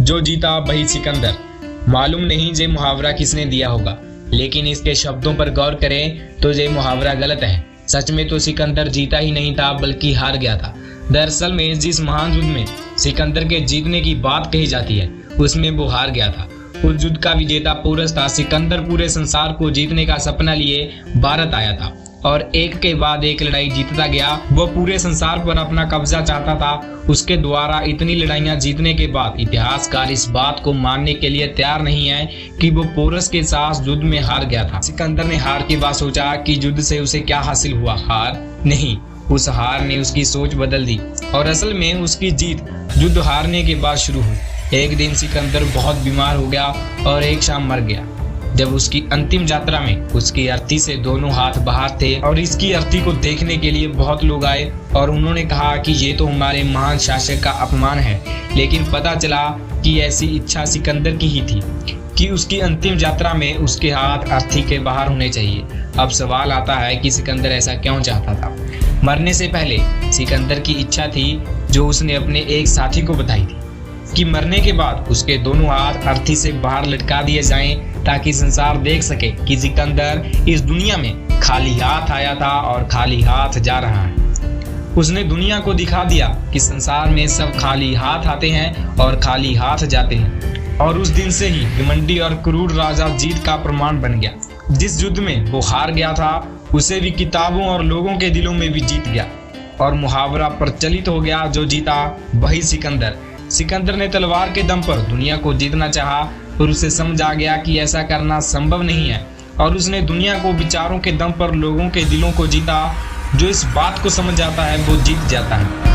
जो जीता वही सिकंदर। मालूम नहीं ये मुहावरा किसने दिया होगा, लेकिन इसके शब्दों पर गौर करें तो ये मुहावरा गलत है। सच में तो सिकंदर जीता ही नहीं था बल्कि हार गया था। दरअसल में जिस महान युद्ध में सिकंदर के जीतने की बात कही जाती है उसमें वो हार गया था। उस युद्ध का विजेता पोरस था। सिकंदर पूरे संसार को जीतने का सपना लिए भारत आया था और एक के बाद एक लड़ाई जीतता गया। वो पूरे संसार पर अपना कब्जा चाहता था। उसके द्वारा इतनी लड़ाइयां जीतने के बाद इतिहासकार इस बात को मानने के लिए तैयार नहीं है कि वो पोरस के साथ युद्ध में हार गया था। सिकंदर ने हार के बाद सोचा कि युद्ध से उसे क्या हासिल हुआ। हार नहीं, उस हार ने उसकी सोच बदल दी और असल में उसकी जीत युद्ध हारने के बाद शुरू हुई। एक दिन सिकंदर बहुत बीमार हो गया और एक शाम मर गया। जब उसकी अंतिम यात्रा में उसकी अर्थी से दोनों हाथ बाहर थे और इसकी अर्थी को देखने के लिए बहुत लोग आए और उन्होंने कहा कि ये तो हमारे महान शासक का अपमान है। लेकिन पता चला कि ऐसी इच्छा सिकंदर की ही थी कि उसकी अंतिम यात्रा में उसके हाथ अर्थी के बाहर होने चाहिए। अब सवाल आता है कि सिकंदर ऐसा क्यों चाहता था। मरने से पहले सिकंदर की इच्छा थी जो उसने अपने एक साथी को बताई थी कि मरने के बाद उसके दोनों हाथ अर्थी से बाहर लटका दिए जाएं ताकि संसार देख सके कि सिकंदर इस दुनिया में खाली हाथ आया था और खाली हाथ जा रहा है। उसने दुनिया को दिखा दिया कि संसार में सब खाली हाथ आते हैं और खाली हाथ जाते हैं। और उस दिन से ही घमंडी और क्रूर राजा जीत का प्रमाण बन गया। जिस युद्ध में वो हार गया था उसे भी किताबों और लोगों के दिलों में भी जीत गया और मुहावरा प्रचलित हो गया, जो जीता वही सिकंदर। सिकंदर ने तलवार के दम पर दुनिया को जीतना चाहा और उसे समझ आ गया कि ऐसा करना संभव नहीं है और उसने दुनिया को विचारों के दम पर लोगों के दिलों को जीता। जो इस बात को समझ जाता है वो जीत जाता है।